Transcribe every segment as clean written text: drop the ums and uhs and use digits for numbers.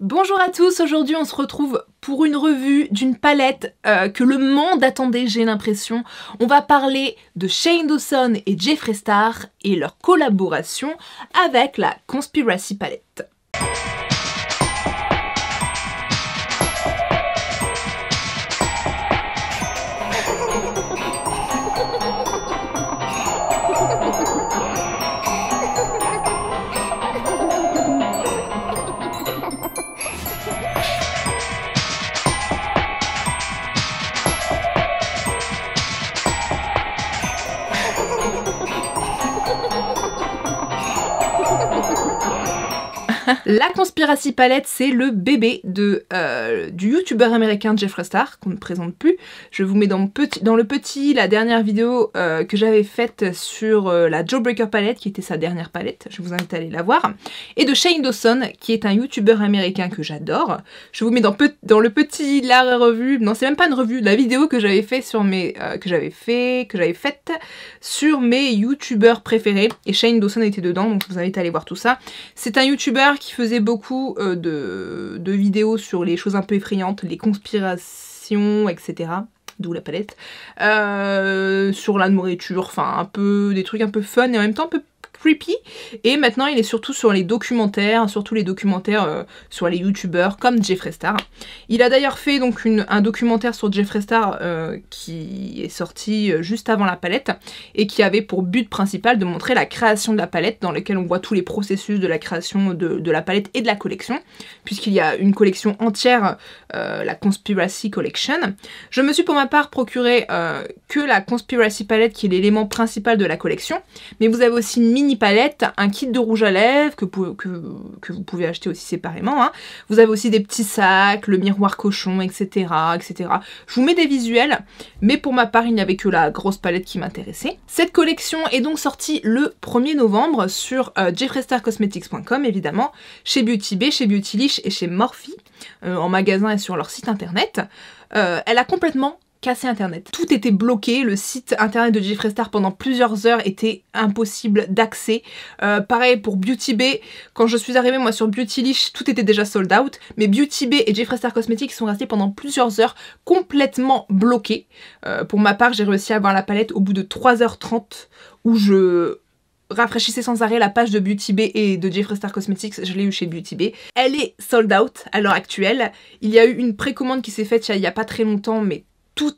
Bonjour à tous, aujourd'hui on se retrouve pour une revue d'une palette que le monde attendait, j'ai l'impression. On va parler de Shane Dawson et Jeffree Star et leur collaboration avec la Conspiracy Palette. La Conspiracy Palette, c'est le bébé de, du youtubeur américain Jeffree Star, qu'on ne présente plus. Je vous mets dans le petit la dernière vidéo que j'avais faite sur la Jawbreaker Palette, qui était sa dernière palette. Je vous invite à aller la voir. Et de Shane Dawson, qui est un youtubeur américain que j'adore. Je vous mets dans le petit la revue, non c'est même pas une revue, la vidéo que j'avais fait sur mes, que j'avais faite sur mes youtubeurs préférés. Et Shane Dawson était dedans, donc je vous invite à aller voir tout ça. C'est un youtubeur qui faisait beaucoup de vidéos sur les choses un peu effrayantes, les conspirations, etc. D'où la palette. Sur la nourriture, enfin un peu des trucs un peu fun et en même temps un peu creepy. Et maintenant il est surtout sur les documentaires, surtout les documentaires sur les youtubeurs comme Jeffree Star. Il a d'ailleurs fait donc un documentaire sur Jeffree Star qui est sorti juste avant la palette et qui avait pour but principal de montrer la création de la palette, dans lequel on voit tous les processus de la création de la palette et de la collection, puisqu'il y a une collection entière, la Conspiracy Collection. Je me suis pour ma part procuré que la Conspiracy Palette, qui est l'élément principal de la collection, mais vous avez aussi une mini palette, un kit de rouge à lèvres que vous pouvez acheter aussi séparément, hein. Vous avez aussi des petits sacs, le miroir cochon, etc., etc. Je vous mets des visuels, mais pour ma part il n'y avait que la grosse palette qui m'intéressait. Cette collection est donc sortie le 1er novembre sur jeffreestarcosmetics.com évidemment, chez Beauty Bay, chez Beautylish et chez Morphe, en magasin et sur leur site internet. Elle a complètement cassé internet. Tout était bloqué, le site internet de Jeffree Star pendant plusieurs heures était impossible d'accès. Pareil pour Beauty Bay, quand je suis arrivée moi sur Beautylish, tout était déjà sold out, mais Beauty Bay et Jeffree Star Cosmetics sont restés pendant plusieurs heures complètement bloqués. Pour ma part, j'ai réussi à avoir la palette au bout de 3h30 où je rafraîchissez sans arrêt la page de Beauty Bay et de Jeffree Star Cosmetics, je l'ai eu chez Beauty Bay. Elle est sold out à l'heure actuelle. Il y a eu une précommande qui s'est faite il y a pas très longtemps, mais tout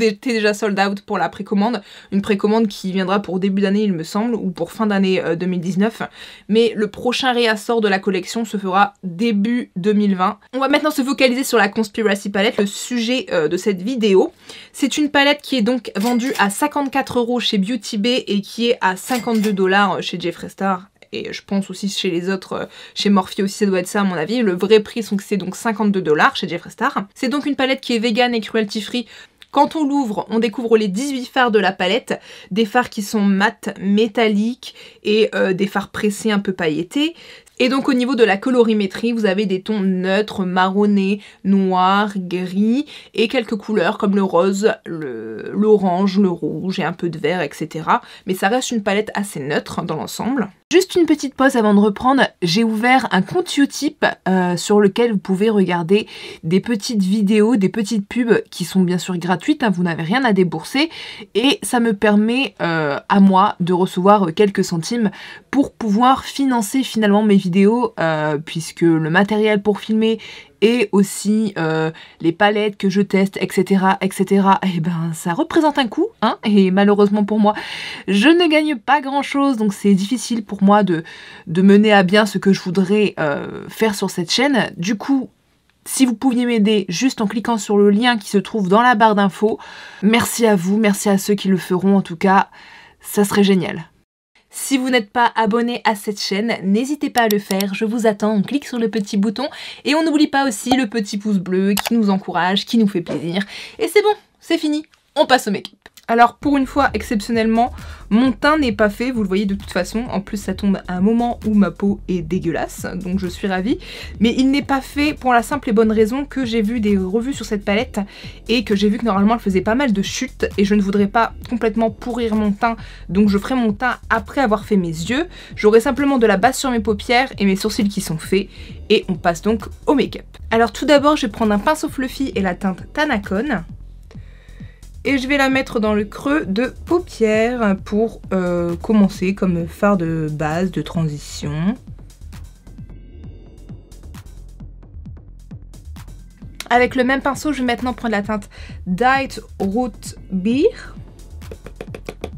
était déjà sold out pour la précommande. Une précommande qui viendra pour début d'année il me semble, ou pour fin d'année 2019. Mais le prochain réassort de la collection se fera début 2020. On va maintenant se focaliser sur la Conspiracy Palette, le sujet de cette vidéo. C'est une palette qui est donc vendue à 54 € chez Beauty Bay et qui est à 52 $ chez Jeffree Star. Et je pense aussi chez les autres, chez Morphe aussi ça doit être ça à mon avis. Le vrai prix c'est donc 52 $ chez Jeffree Star. C'est donc une palette qui est vegan et cruelty free. Quand on l'ouvre, on découvre les 18 fards de la palette, des fards qui sont mat, métalliques et des fards pressés un peu pailletés. Et donc au niveau de la colorimétrie, vous avez des tons neutres, marronnés, noirs, gris et quelques couleurs comme le rose, l'orange, le rouge et un peu de vert, etc. Mais ça reste une palette assez neutre dans l'ensemble. Juste une petite pause avant de reprendre, j'ai ouvert un compte Utip sur lequel vous pouvez regarder des petites vidéos, des petites pubs qui sont bien sûr gratuites, hein, vous n'avez rien à débourser et ça me permet à moi de recevoir quelques centimes pour pouvoir financer finalement mes vidéos puisque le matériel pour filmer et aussi les palettes que je teste, etc., etc., et ben ça représente un coût, hein, et malheureusement pour moi, je ne gagne pas grand chose, donc c'est difficile pour moi de mener à bien ce que je voudrais faire sur cette chaîne. Du coup, si vous pouviez m'aider juste en cliquant sur le lien qui se trouve dans la barre d'infos, merci à vous, merci à ceux qui le feront, en tout cas, ça serait génial. Si vous n'êtes pas abonné à cette chaîne, n'hésitez pas à le faire, je vous attends, on clique sur le petit bouton et on n'oublie pas aussi le petit pouce bleu qui nous encourage, qui nous fait plaisir. Et c'est bon, c'est fini, on passe au make-up. Alors pour une fois, exceptionnellement, mon teint n'est pas fait, vous le voyez de toute façon. En plus ça tombe à un moment où ma peau est dégueulasse, donc je suis ravie. Mais il n'est pas fait pour la simple et bonne raison que j'ai vu des revues sur cette palette et que j'ai vu que normalement elle faisait pas mal de chutes et je ne voudrais pas complètement pourrir mon teint. Donc je ferai mon teint après avoir fait mes yeux. J'aurai simplement de la base sur mes paupières et mes sourcils qui sont faits. Et on passe donc au make-up. Alors tout d'abord je vais prendre un pinceau fluffy et la teinte Tanacone. Et je vais la mettre dans le creux de paupière pour commencer comme fard de base, de transition. Avec le même pinceau, je vais maintenant prendre la teinte Dyed Root Beer.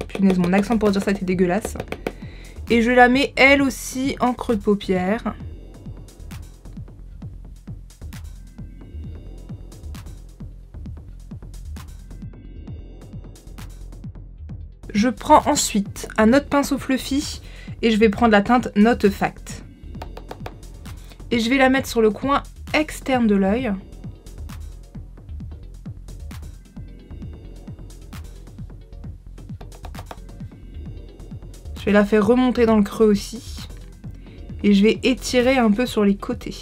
Punaise, mon accent pour dire ça était dégueulasse. Et je la mets elle aussi en creux de paupière. Je prends ensuite un autre pinceau fluffy et je vais prendre la teinte Not Fact. Et je vais la mettre sur le coin externe de l'œil. Je vais la faire remonter dans le creux aussi. Et je vais étirer un peu sur les côtés.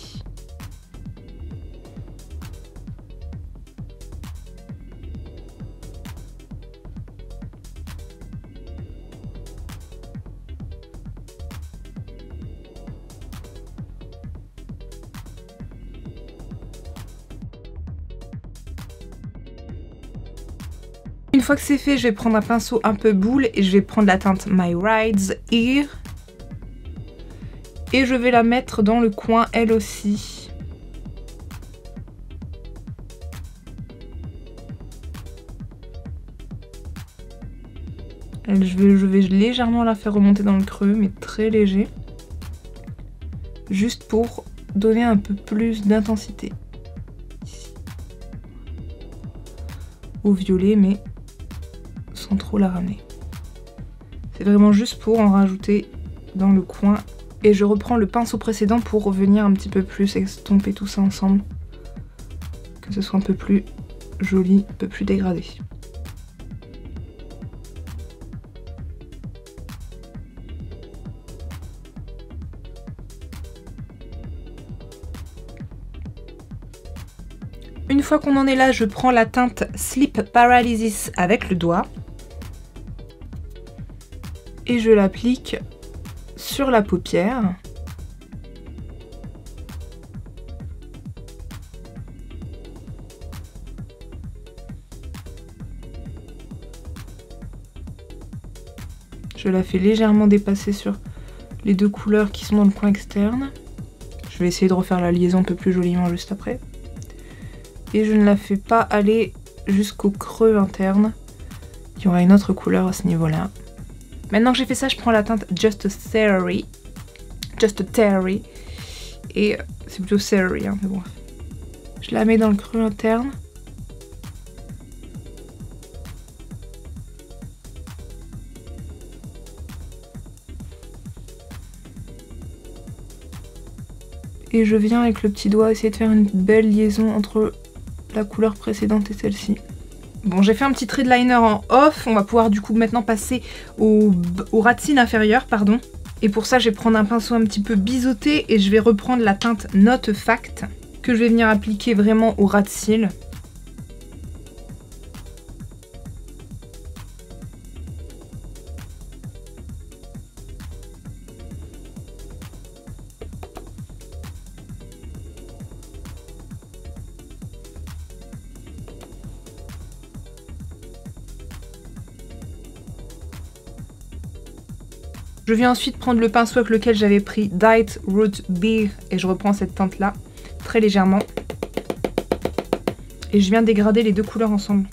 Une fois que c'est fait, je vais prendre un pinceau un peu boule et je vais prendre la teinte My Ride's Ear. Et je vais la mettre dans le coin elle aussi. Je vais légèrement la faire remonter dans le creux, mais très léger. Juste pour donner un peu plus d'intensité. Au violet, mais sans trop la ramener. C'est vraiment juste pour en rajouter dans le coin. Et je reprends le pinceau précédent pour revenir un petit peu plus estomper tout ça ensemble. Que ce soit un peu plus joli, un peu plus dégradé. Une fois qu'on en est là, je prends la teinte Sleep Paralysis avec le doigt. Et je l'applique sur la paupière. Je la fais légèrement dépasser sur les deux couleurs qui sont dans le coin externe. Je vais essayer de refaire la liaison un peu plus joliment juste après. Et je ne la fais pas aller jusqu'au creux interne. Il y aura une autre couleur à ce niveau-là. Maintenant que j'ai fait ça, je prends la teinte Just Theory. Et c'est plutôt Theory, hein, mais bon. Je la mets dans le creux interne. Et je viens avec le petit doigt essayer de faire une belle liaison entre la couleur précédente et celle-ci. Bon, j'ai fait un petit trait de liner en off. On va pouvoir du coup maintenant passer au ras de cils inférieur, pardon. Et pour ça, je vais prendre un pinceau un petit peu biseauté et je vais reprendre la teinte Not Fact que je vais venir appliquer vraiment au ras de cils. Je viens ensuite prendre le pinceau avec lequel j'avais pris Dyed Root Beer et je reprends cette teinte là, très légèrement. Et je viens dégrader les deux couleurs ensemble.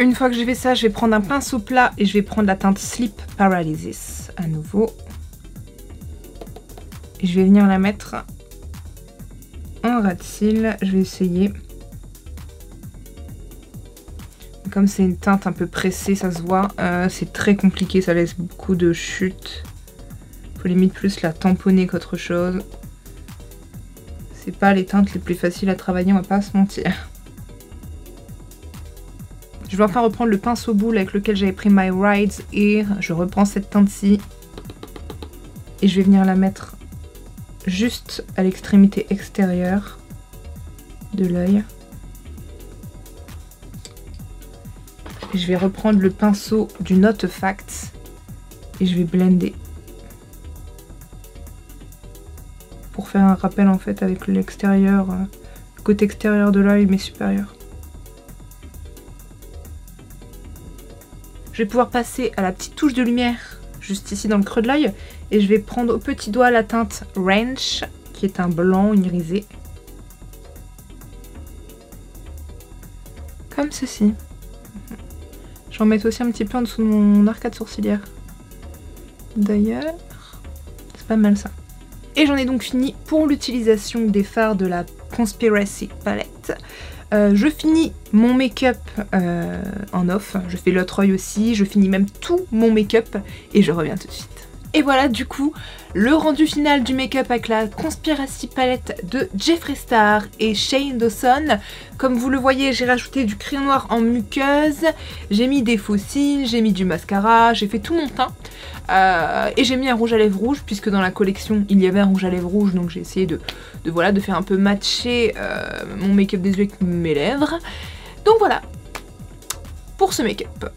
Une fois que j'ai fait ça, je vais prendre un pinceau plat et je vais prendre la teinte Sleep Paralysis à nouveau. Et je vais venir la mettre en ras de cils. Je vais essayer. Comme c'est une teinte un peu pressée, ça se voit, c'est très compliqué, ça laisse beaucoup de chutes. Faut limite plus la tamponner qu'autre chose. C'est pas les teintes les plus faciles à travailler, on va pas se mentir. Je vais enfin reprendre le pinceau boule avec lequel j'avais pris My Rides et je reprends cette teinte-ci. Et je vais venir la mettre juste à l'extrémité extérieure de l'œil. Et je vais reprendre le pinceau du Not a Fact et je vais blender. Pour faire un rappel en fait avec l'extérieur, le côté extérieur de l'œil mais supérieur. Je vais pouvoir passer à la petite touche de lumière juste ici dans le creux de l'œil et je vais prendre au petit doigt la teinte Ranch qui est un blanc irisé. Comme ceci. J'en mets aussi un petit peu en dessous de mon arcade sourcilière. D'ailleurs, c'est pas mal ça. Et j'en ai donc fini pour l'utilisation des fards de la Conspiracy Palette. Je finis mon make-up en off, je fais l'autre œil aussi, je finis même tout mon make-up et je reviens tout de suite. Et voilà du coup le rendu final du make-up avec la Conspiracy Palette de Jeffree Star et Shane Dawson. Comme vous le voyez, j'ai rajouté du crayon noir en muqueuse, j'ai mis des faux cils, j'ai mis du mascara, j'ai fait tout mon teint. Et j'ai mis un rouge à lèvres rouge puisque dans la collection il y avait un rouge à lèvres rouge, donc j'ai essayé de faire un peu matcher mon make-up des yeux avec mes lèvres. Donc voilà pour ce make-up.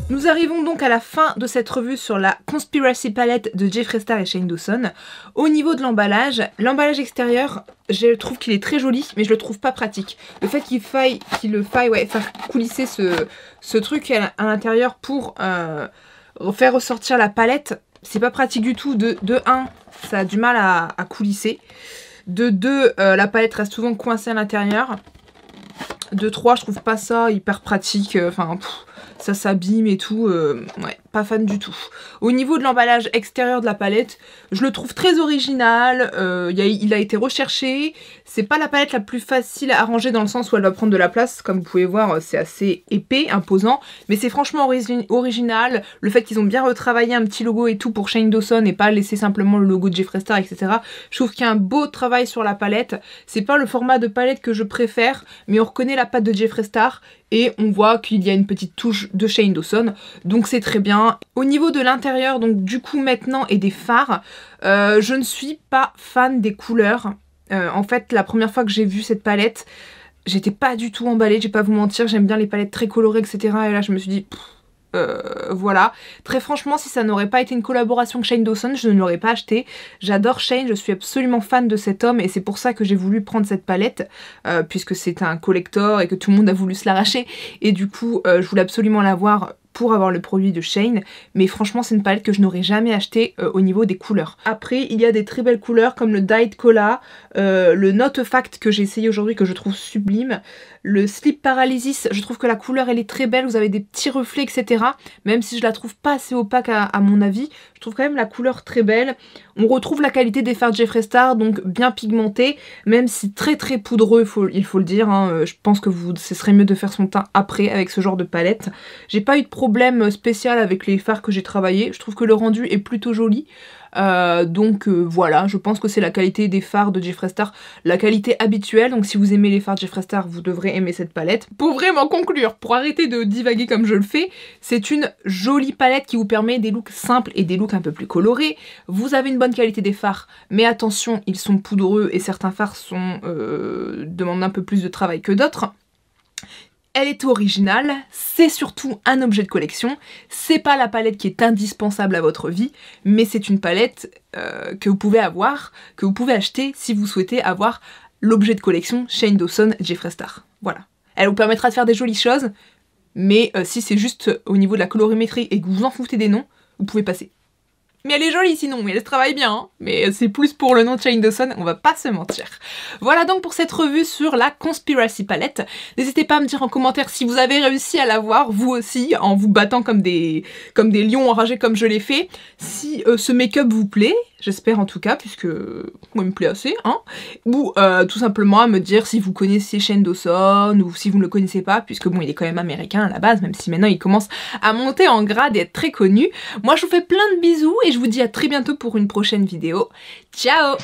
Nous arrivons donc à la fin de cette revue sur la Conspiracy Palette de Jeffree Star et Shane Dawson. Au niveau de l'emballage extérieur, je trouve qu'il est très joli, mais je le trouve pas pratique. Le fait qu'il faille faire coulisser ce truc à l'intérieur pour faire ressortir la palette, c'est pas pratique du tout. De 1, ça a du mal à coulisser. De 2, la palette reste souvent coincée à l'intérieur. De 3, je trouve pas ça hyper pratique, enfin ça s'abîme et tout, ouais, pas fan du tout. Au niveau de l'emballage extérieur de la palette, je le trouve très original, il a été recherché, c'est pas la palette la plus facile à ranger dans le sens où elle va prendre de la place, comme vous pouvez voir c'est assez épais, imposant, mais c'est franchement original, le fait qu'ils ont bien retravaillé un petit logo et tout pour Shane Dawson et pas laisser simplement le logo de Jeffree Star, etc. Je trouve qu'il y a un beau travail sur la palette, c'est pas le format de palette que je préfère, mais on reconnaît la patte de Jeffree Star et on voit qu'il y a une petite touche de Shane Dawson, donc c'est très bien. Au niveau de l'intérieur, donc du coup maintenant, et des fards, je ne suis pas fan des couleurs. En fait, la première fois que j'ai vu cette palette, j'étais pas du tout emballée, je vais pas vous mentir, j'aime bien les palettes très colorées, etc. Et là je me suis dit... voilà, très franchement si ça n'aurait pas été une collaboration avec Shane Dawson, je ne l'aurais pas acheté. J'adore Shane, je suis absolument fan de cet homme et c'est pour ça que j'ai voulu prendre cette palette puisque c'est un collector et que tout le monde a voulu se l'arracher et du coup je voulais absolument l'avoir pour avoir le produit de Shane, mais franchement c'est une palette que je n'aurais jamais acheté au niveau des couleurs. Après il y a des très belles couleurs comme le Dyed Cola, le Not a Fact que j'ai essayé aujourd'hui que je trouve sublime, le Sleep Paralysis, je trouve que la couleur elle est très belle, vous avez des petits reflets etc, même si je la trouve pas assez opaque à mon avis, je trouve quand même la couleur très belle. On retrouve la qualité des fards Jeffree Star, donc bien pigmenté, même si très très poudreux il faut le dire, hein. Je pense que ce serait mieux de faire son teint après avec ce genre de palette. J'ai pas eu de problème spécial avec les fards que j'ai travaillé, je trouve que le rendu est plutôt joli. Donc voilà, je pense que c'est la qualité des fards de Jeffree Star, la qualité habituelle, donc si vous aimez les fards Jeffree Star, vous devrez aimer cette palette. Pour vraiment conclure, pour arrêter de divaguer comme je le fais, c'est une jolie palette qui vous permet des looks simples et des looks un peu plus colorés. Vous avez une bonne qualité des fards, mais attention, ils sont poudreux et certains fards demandent un peu plus de travail que d'autres. Elle est originale, c'est surtout un objet de collection, c'est pas la palette qui est indispensable à votre vie, mais c'est une palette que vous pouvez avoir, que vous pouvez acheter si vous souhaitez avoir l'objet de collection Shane Dawson Jeffree Star. Voilà. Elle vous permettra de faire des jolies choses, mais si c'est juste au niveau de la colorimétrie et que vous vous en foutez des noms, vous pouvez passer. Mais elle est jolie sinon, mais elle travaille bien, hein. Mais c'est plus pour le nom de Shane Dawson, on va pas se mentir. Voilà donc pour cette revue sur la Conspiracy Palette. N'hésitez pas à me dire en commentaire si vous avez réussi à la voir, vous aussi, en vous battant comme des lions enragés comme je l'ai fait. Si ce make-up vous plaît, j'espère en tout cas, puisque moi il me plaît assez, hein. Ou tout simplement à me dire si vous connaissez Shane Dawson, ou si vous ne le connaissez pas, puisque bon, il est quand même américain à la base, même si maintenant il commence à monter en grade et être très connu. Moi je vous fais plein de bisous, et je vous dis à très bientôt pour une prochaine vidéo. Ciao!